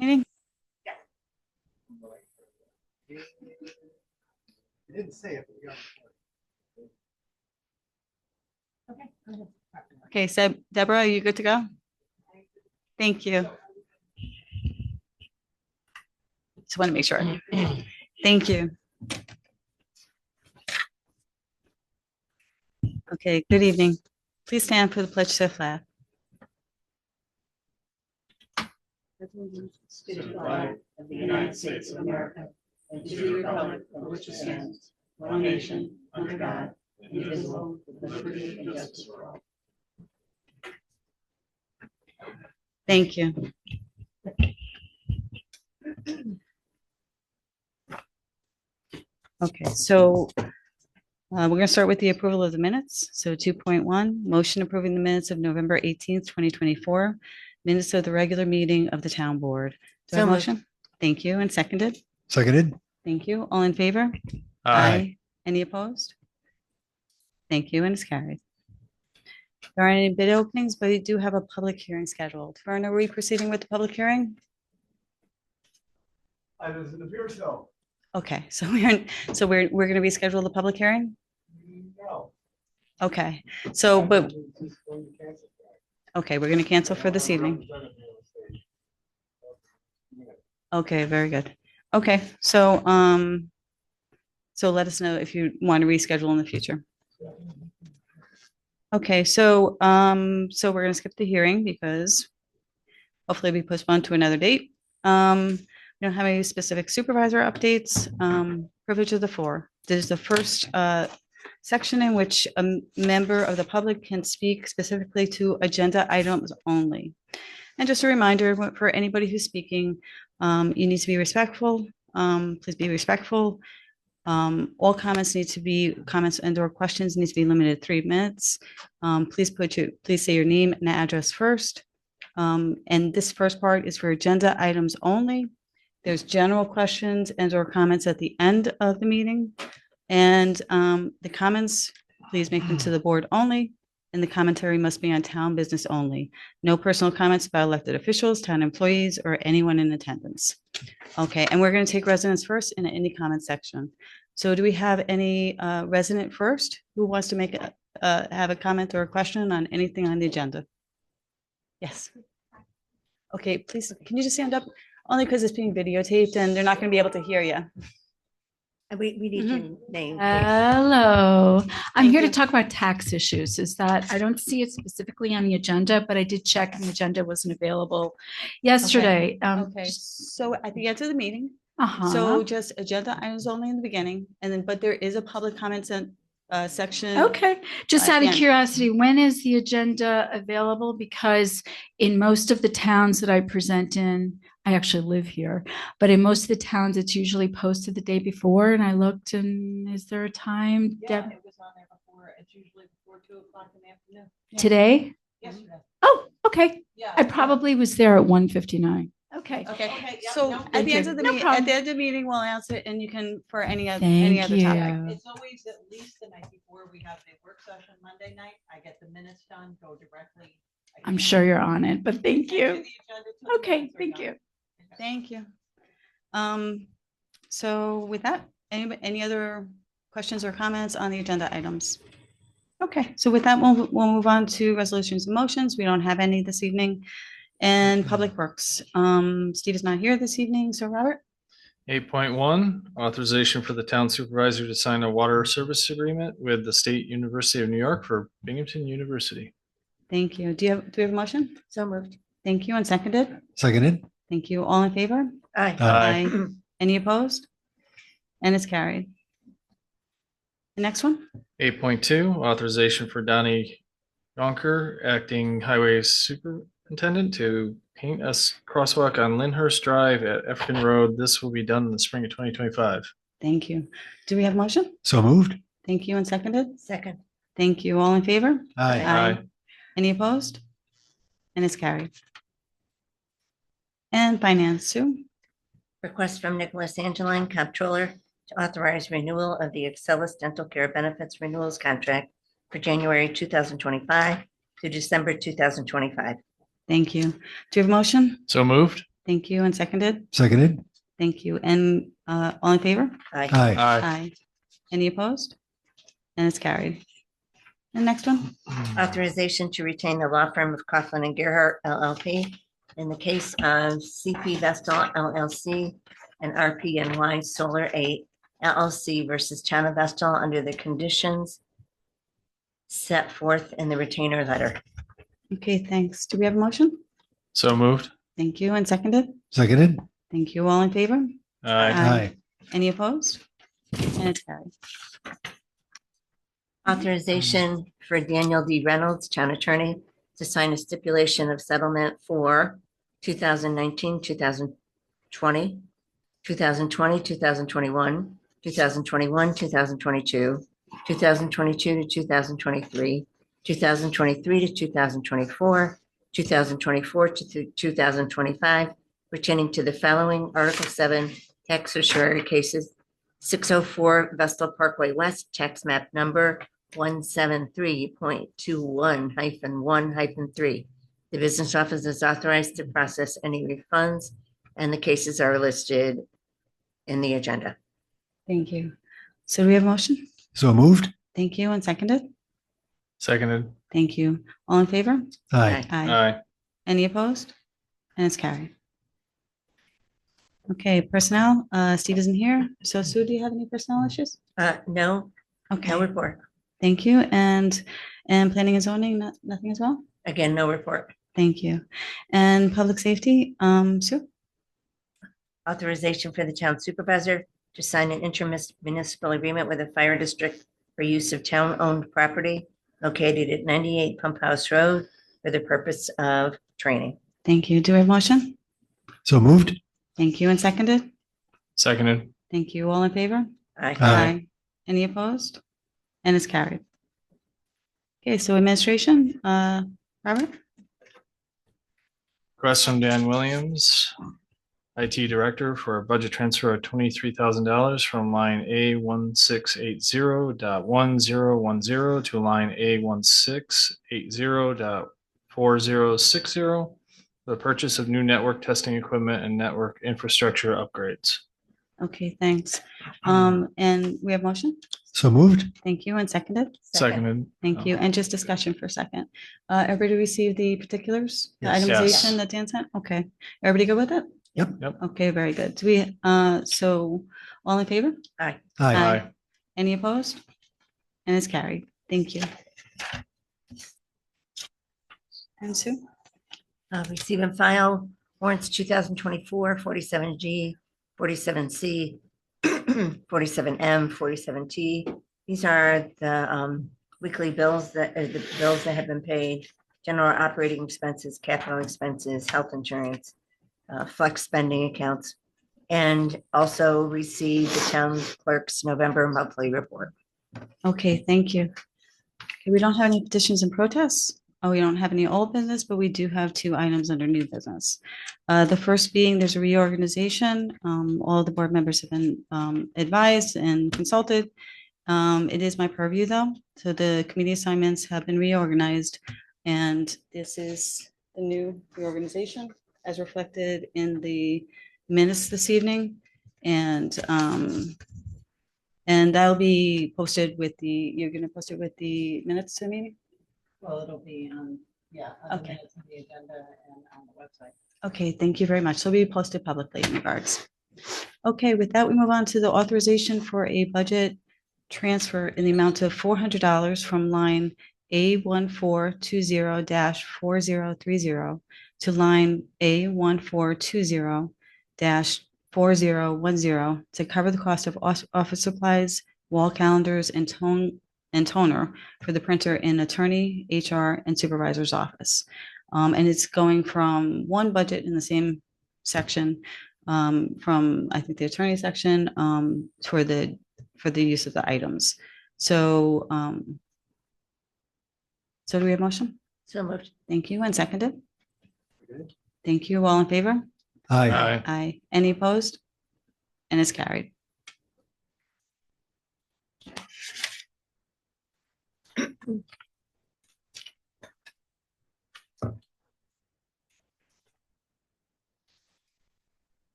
meeting? You didn't say it, but we got it. Okay, so Deborah, are you good to go? Thank you. Just want to make sure. Thank you. Okay, good evening. Please stand for the pledge to the flag. To the flag of the United States of America and to the republic for which it stands, one nation, under God, indivisible, with liberty and justice for all. Thank you. Okay, so we're going to start with the approval of the minutes. So 2.1, motion approving the minutes of November 18th, 2024, minutes of the regular meeting of the town board. Do I have a motion? Thank you. And seconded? Seconded. Thank you. All in favor? Aye. Any opposed? Thank you, and it's carried. There aren't any bid openings, but we do have a public hearing scheduled. Vern, are we proceeding with the public hearing? It appears so. Okay, so we're going to reschedule the public hearing? No. Okay, so okay, we're going to cancel for this evening. Okay, very good. Okay, so so let us know if you want to reschedule in the future. Okay, so so we're going to skip the hearing because hopefully we postpone to another date. We don't have any specific supervisor updates. Privilege of the floor. There's the first section in which a member of the public can speak specifically to agenda items only. And just a reminder for anybody who's speaking, you need to be respectful. Please be respectful. All comments need to be comments and/or questions need to be limited to 3 minutes. Please say your name and address first. And this first part is for agenda items only. There's general questions and/or comments at the end of the meeting. And the comments, please make them to the board only. And the commentary must be on town business only. No personal comments about elected officials, town employees, or anyone in attendance. Okay, and we're going to take residents first in any comment section. So do we have any resident first who wants to make have a comment or a question on anything on the agenda? Yes. Okay, please, can you just stand up? Only because it's being videotaped and they're not going to be able to hear you. We need your name. Hello, I'm Thank here you. to talk about tax issues. Is that, I don't see it specifically on the agenda, but I did check and the agenda wasn't available yesterday. Okay, so at the end of the meeting, Uh-huh. so just agenda items only in the beginning, and then, but there is a public comments section. Okay, just out of Yeah. curiosity, when is the agenda available? Because in most of the towns that I present in, I actually live here, but in most of the towns, it's usually posted the day before. And I looked, and is there a time? Deb- It was on there before. It's usually before 2:00 in the afternoon. Today? Yesterday. Oh, okay. Yeah. I probably was there at 1:59. Okay. Okay, Okay, yeah, so no, at thank the end you. of the No meeting, problem. at the end of the meeting, we'll answer it and you can for any other Thank topic. you. It's always at least the night before we have the work session Monday night. I get the minutes done, go directly. I'm sure you're on it, but thank you. Enter the agenda till the Okay, minutes are thank done. you. Thank you. So with that, any other questions or comments on the agenda items? Okay, so with that, we'll move on to resolutions and motions. We don't have any this evening. And Public Works. Steve is not here this evening, so Robert? 8.1, authorization for the town supervisor to sign a water service agreement with the State University of New York for Binghamton University. Thank you. Do we have a motion? So moved. Thank you, and seconded? Seconded. Thank you. All in favor? Aye. Aye. Any opposed? And it's carried. The next one? 8.2, authorization for Donnie Yonker, acting highway superintendent, to paint a crosswalk on Lyndhurst Drive at Efton Road. This will be done in the spring of 2025. Thank you. Do we have a motion? So moved. Thank you, and seconded? Second. Thank you. All in favor? Aye. Aye. Any opposed? And it's carried. And Finance, Sue? Request from Nicholas Angeline, Comptroller, to authorize renewal of the Excellus Dental Care Benefits Renewals Contract for January 2025 to December 2025. Thank you. Do you have a motion? So moved. Thank you. And seconded? Seconded. Thank you. And all in favor? Aye. Aye. Aye. Any opposed? And it's carried. The next one? Authorization to retain the law firm of Coughlin and Gerhart LLP in the case of CP Vestal LLC and RPNY Solar 8 LLC versus Town of Vestal under the conditions set forth in the retainer letter. Okay, thanks. Do we have a motion? So moved. Thank you. And seconded? Seconded. Thank you. All in favor? Aye. Aye. Any opposed? And it's carried. Authorization for Daniel D. Reynolds, Town Attorney, to sign a stipulation of settlement for 2019, 2020, 2020, 2021, 2021, 2022, 2022 to 2023, 2023 to 2024, 2024 to 2025, pertaining to the following Article 7 tax certiorari cases: 604 Vestal Parkway West, tax map number 173.21-1-3. The business office is authorized to process any refunds, and the cases are listed in the agenda. Thank you. So do we have a motion? So moved. Thank you. And seconded? Seconded. Thank you. All in favor? Aye. Aye. Any opposed? And it's carried. Okay, personnel, Steve isn't here. So Sue, do you have any personnel issues? No Okay, report. thank you. And planning and zoning, nothing as well? Again, no report. Thank you. And public safety, Sue? Authorization for the town supervisor to sign an intermunicipal agreement with the fire district for use of town-owned property located at 98 Pump House Road for the purpose of training. Thank you. Do we have a motion? So moved. Thank you. And seconded? Seconded. Thank you. All in favor? Aye. Any opposed? And it's carried. Okay, so administration, Robert? Request from Dan Williams, IT Director, for a budget transfer of $23,000 from line A1680.1010 to line A1680.4060 for the purchase of new network testing equipment and network infrastructure upgrades. Okay, thanks. And we have motion? So moved. Thank you. And seconded? Seconded. Thank you. And just discussion for a second. Everybody receive the particulars, the Yes. itemization Yes. that Dan sent? Okay. Everybody good with it? Yep. Yep. Okay, very good. Do we, so all in favor? Aye. Aye. Any opposed? And it's carried. Thank you. And Sue? Receive and file warrants 2024, 47G, 47C, 47M, 47T. These are the weekly bills that have been paid, general operating expenses, capital expenses, health insurance, flex spending accounts, and also receive the town clerk's November monthly report. Okay, thank you. Okay, we don't have any petitions and protests. We don't have any old business, but we do have two items under new business. The first being there's a reorganization. All the board members have been advised and consulted. It is my purview though. So the committee assignments have been reorganized. And this is the new reorganization as reflected in the minutes this evening. And that'll be posted with you're gonna post it with the minutes to the meeting? Well, it'll be on, yeah, on the Okay. minutes of the agenda and on the website. Okay, thank you very much. So we posted publicly in regards. Okay, with that, we move on to the authorization for a budget transfer in the amount of $400 from line A1420-4030 to line A1420-4010 to cover the cost of office supplies, wall calendars, and toner for the printer in attorney, HR, and supervisor's office. And it's going from one budget in the same section, from, I think, the attorney section, for the use of the items. So, so do we have a motion? So moved. Thank you. And seconded? Thank you. All in favor? Aye. Aye. Aye. Any opposed? And it's carried.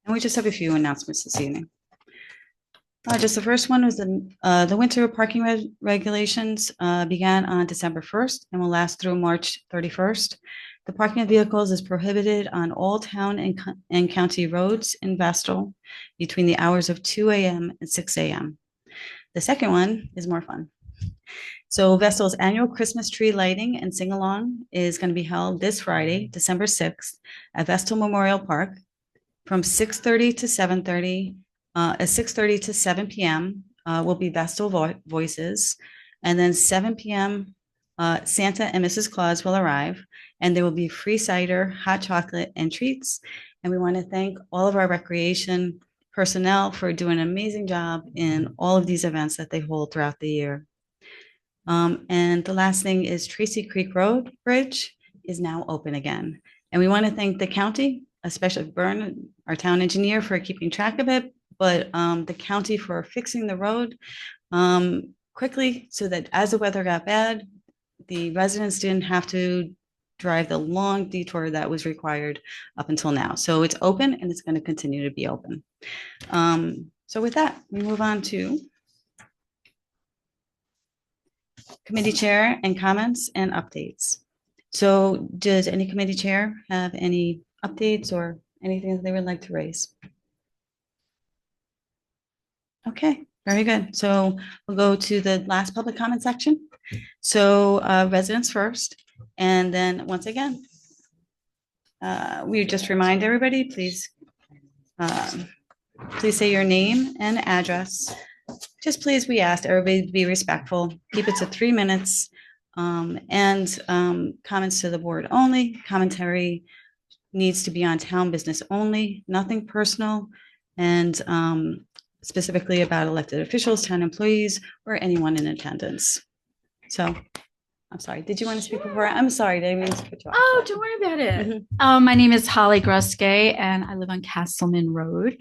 And we just have a few announcements this evening. Just the first one was the winter parking regulations began on December 1st and will last through March 31st. The parking of vehicles is prohibited on all town and county roads in Vestal between the hours of 2 a.m. and 6 a.m. The second one is more fun. So Vestal's annual Christmas tree lighting and sing-along is going to be held this Friday, December 6th at Vestal Memorial Park from 6:30 to 7:30. At 6:30 to 7 p.m. Will be Vestal Voices. And then 7 p.m. Santa and Mrs. Claus will arrive, and there will be free cider, hot chocolate, and treats. And we want to thank all of our recreation personnel for doing an amazing job in all of these events that they hold throughout the year. And the last thing is Tracy Creek Road Bridge is now open again. And we want to thank the county, especially Bern, our town engineer, for keeping track of it, but the county for fixing the road quickly so that as the weather got bad, the residents didn't have to drive the long detour that was required up until now. So it's open and it's going to continue to be open. So with that, we move on to committee chair and comments and updates. So does any committee chair have any updates or anything that they would like to raise? Okay, very good. So we'll go to the last public comment section. So residents first, and then once again, we just remind everybody, please say your name and address. Just please, we ask everybody to be respectful, keep it to 3 minutes, and comments to the board only. Commentary needs to be on town business only, nothing personal, and specifically about elected officials, town employees, or anyone in attendance. So, I'm sorry, did you want to speak before? I'm sorry, did I mean to put you off? Oh, don't worry about it. Mhm. My name is Holly Gruske, and I live on Castleman Road.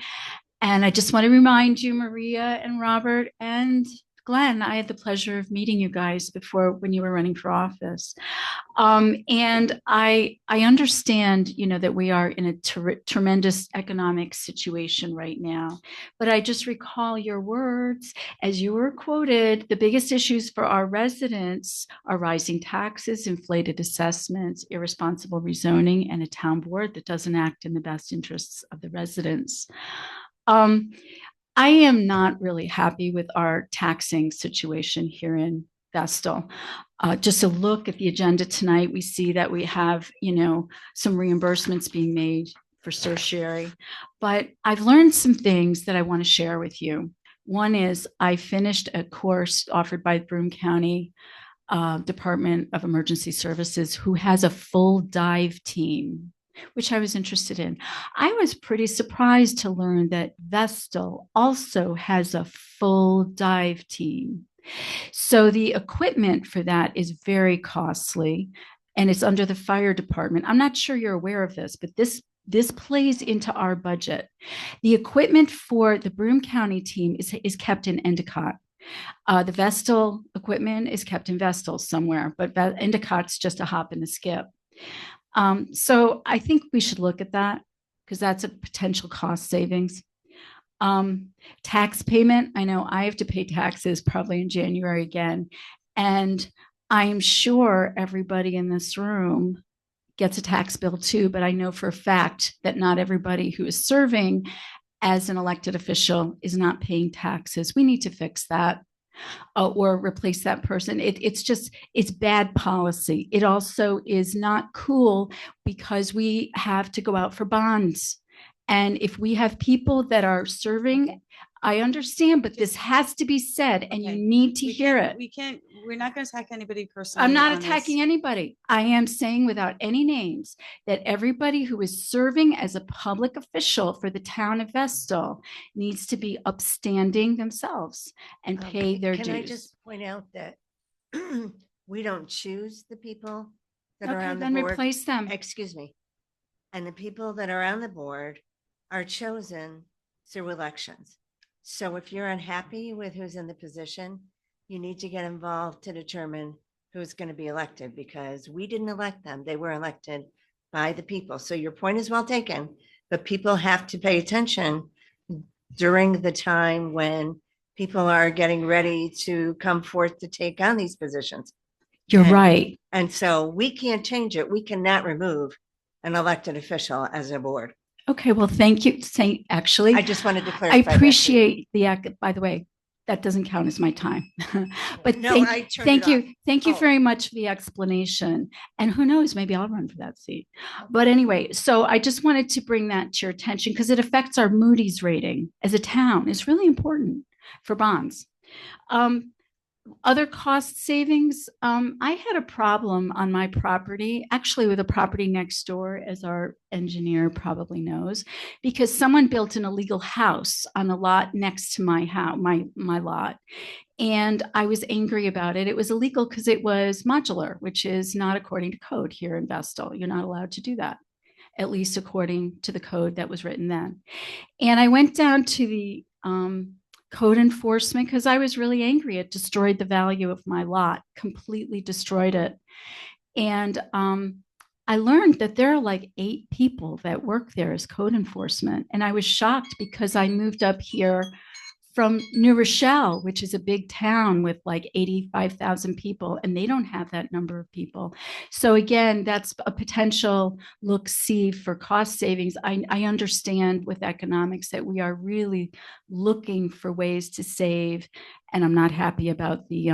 And I just want to remind you, Maria and Robert and Glenn, I had the pleasure of meeting you guys before when you were running for office. And I understand, that we are in a tremendous economic situation right now. But I just recall your words as you were quoted. The biggest issues for our residents are rising taxes, inflated assessments, irresponsible rezoning, and a town board that doesn't act in the best interests of the residents. I am not really happy with our taxing situation here in Vestal. Just a look at the agenda tonight, we see that we have, some reimbursements being made for tertiary, but I've learned some things that I want to share with you. One is I finished a course offered by Broome County Department of Emergency Services, who has a full dive team, which I was interested in. I was pretty surprised to learn that Vestal also has a full dive team. So the equipment for that is very costly, and it's under the fire department. I'm not sure you're aware of this, but this plays into our budget. The equipment for the Broome County team is kept in Endicott. The Vestal equipment is kept in Vestal somewhere, but Endicott's just a hop and a skip. So I think we should look at that because that's a potential cost savings. Tax payment. I know I have to pay taxes probably in January again. And I'm sure everybody in this room gets a tax bill too, but I know for a fact that not everybody who is serving as an elected official is not paying taxes. We need to fix that. Or replace that person. It's bad policy. It also is not cool because we have to go out for bonds. And if we have people that are serving, I understand, but this has to be said and you need to hear it. We're not going to attack anybody personally. I'm not attacking anybody. I am saying without any names that everybody who is serving as a public official for the town of Vestal needs to be upstanding themselves and pay their dues. Can I just point out that we don't choose the people that are on the then board? Replace them. Excuse me. And the people that are on the board are chosen through elections. So if you're unhappy with who's in the position, you need to get involved to determine who's going to be elected because we didn't elect them. They were elected by the people. So your point is well taken but people have to pay attention during the time when people are getting ready to come forth to take on these positions. You're And- right. And so we can't change it. We cannot remove an elected official as a board. Okay, well, thank you. Actually, I just wanted to I clarify. that, too. appreciate by the way, that doesn't count as my time. But No, I turned thank it you. off. Thank you Oh. very much for the explanation. And who knows, maybe I'll run for that seat. But anyway, so I just wanted to bring that to your attention because it affects our Moody's rating as a town. It's really important for bonds. Other cost savings, I had a problem on my property, actually with a property next door, as our engineer probably knows, because someone built an illegal house on the lot next to my house, my lot. And I was angry about it. It was illegal because it was modular, which is not according to code here in Vestal. You're not allowed to do that, at least according to the code that was written then. And I went down to the code enforcement because I was really angry. It destroyed the value of my lot, completely destroyed it. And I learned that there are like 8 people that work there as code enforcement. And I was shocked because I moved up here from New Rochelle, which is a big town with like 85,000 people, and they don't have that number of people. So again, that's a potential look-see for cost savings. I understand with economics that we are really looking for ways to save, and I'm not happy about the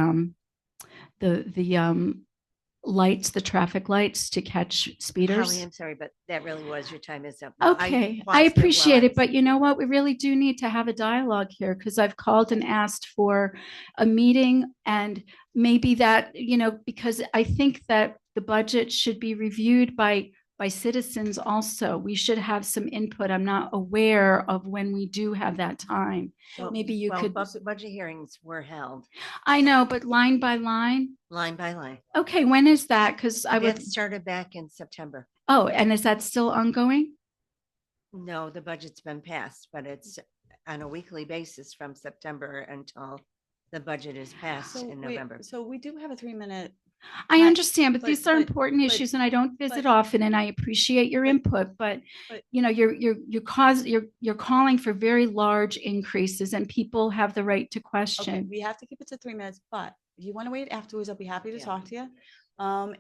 lights, the traffic lights to catch speeders. Holly, I'm sorry, but that really was your time is up. now. Okay, paused I it while appreciate it, was- but you know what? We really do need to have a dialogue here because I've called and asked for a meeting and maybe that, because I think that the budget should be reviewed by citizens also. We should have some input. I'm not aware of when we do have that time. Well- Maybe you well, could, Budget hearings were held I know, but line by line. line by line. Okay, when is that? Because I would, It started back in September. oh, and is that still ongoing? No, the budget's been passed, but it's on a weekly basis from September until the budget is passed So in wait, November. so we do have a 3-minute. I Right, understand, but but- these are but- important but- issues and I don't visit but- often and I appreciate your input, but but- you're calling for very large increases and people have the right to Okay, question. we have to keep it to 3 minutes, but if you want to wait afterwards, I'll be happy to Yeah. talk to you.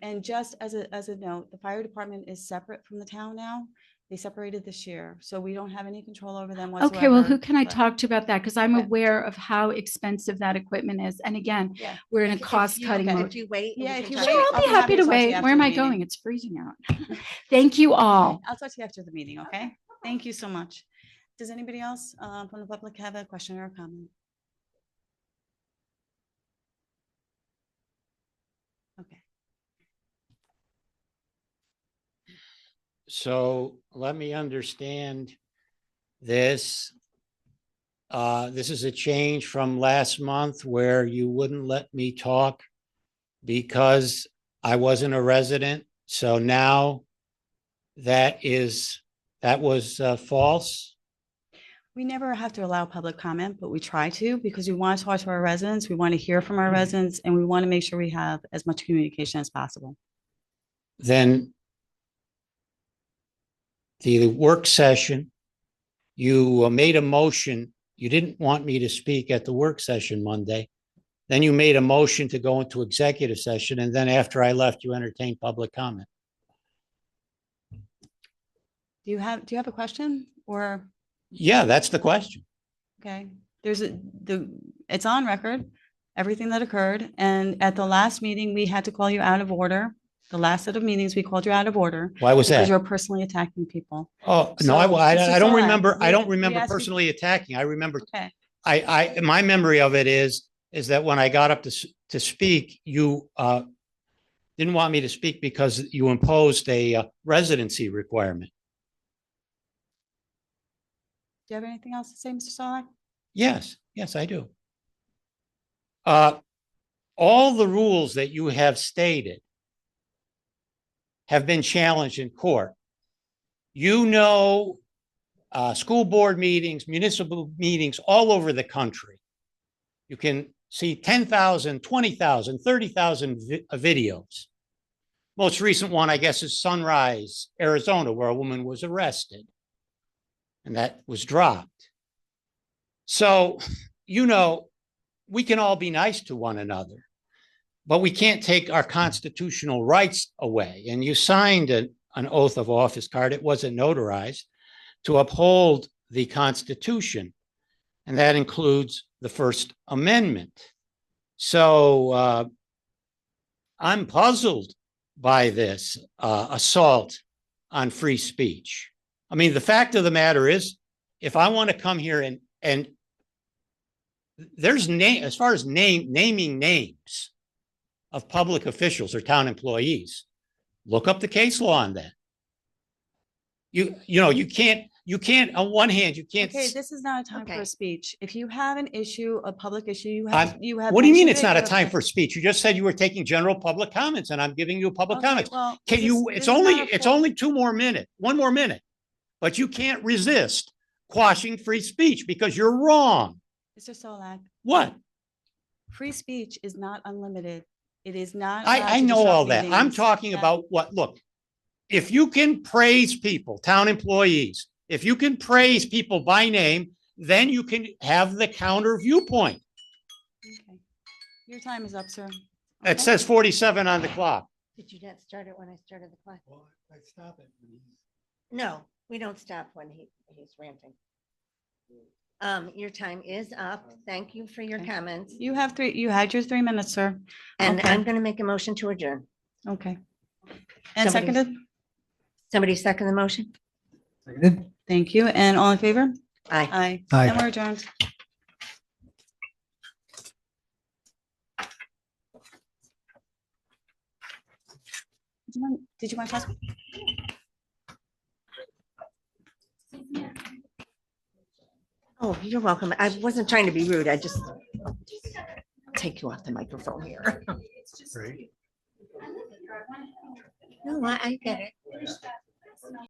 And just as a note, the fire department is separate from the town now. They separated this year, so we don't have any control over them whatsoever. Okay, well, who can I but- talk to about that? Because I'm Okay. aware of how expensive that equipment is. And again, Yeah. we're in a If you- cost cutting okay, mode. If you wait. we Yeah, can if you talk wait, Sure, about I'll be happy to talk to you wait. after Where am the I meeting. going? It's freezing out. Thank you all. I'll talk to you after the meeting, okay? Thank you so much. Does anybody else from the public have a question or a comment? Okay. So let me understand this. This is a change from last month where you wouldn't let me talk because I wasn't a resident. So now that was false. We never have to allow public comment, but we try to because we want to talk to our residents. We want to hear from our residents and we want to make sure we have as much communication as possible. Then the work session, you made a motion. You didn't want me to speak at the work session Monday. Then you made a motion to go into executive session. And then after I left, you entertained public comment. Do you have a question or, Yeah, that's the question. okay, it's on record, everything that occurred. And at the last meeting, we had to call you out of order. The last set of meetings, we called you out of order. Why was Because that? you're personally attacking people. Oh, no, So, I Mr. don't Solak, remember. I we- don't we remember asked you- personally attacking. I remember, Okay, my memory of it is that when I got up to speak, you didn't want me to speak because you imposed a residency requirement. do you have anything else to say, Mr. Solak? Yes, I do. All the rules that you have stated have been challenged in court. School board meetings, municipal meetings all over the country. You can see 10,000, 20,000, 30,000 videos. Most recent one, I guess, is Sunrise, Arizona, where a woman was arrested. and that was dropped. So, you know, we can all be nice to one another, but we can't take our constitutional rights away. And you signed an oath of office card. It wasn't notarized to uphold the Constitution. And that includes the First Amendment. So I'm puzzled by this assault on free speech. I mean, the fact of the matter is, if I want to come here and there's as far as naming names of public officials or town employees, look up the case law on that. You know, you can't on one hand, you can't. Okay, this is not a time for Okay. a speech. If you have an issue, a public issue, you I'm- have. What do you mean mentioned it's it, not a you have- time for speech? You just said you were taking general public comments and I'm giving you public Okay, comments. well, Can this you, is- it's this is only, not a it's full- only one more minute, but you can't resist quashing free speech because you're wrong. Mr. Solak, What? free speech is not unlimited. It is not. allowed I to know disrupt all that. I'm meetings. talking That- about what, look, if you can praise people, town employees, if you can praise people by name, then you can have the counter viewpoint. Okay. Your time is up, sir. It Okay? says 47 on the clock. Did you not start it when I started the clock? Well, I stop it. when he's- No, we don't stop when he's ranting. Your time is up. Thank you for your Okay. comments. You had your 3 minutes, sir. And Okay. I'm going to make a motion to adjourn. Okay. And Somebody's- seconded? Somebody second the motion? Seconded? Thank you. And all in favor? Aye. Aye. Aye. And we're adjourned. Did you want to pass? Oh, you're welcome. I wasn't trying to be rude. I just take you off the microphone here. Great. No, I get it.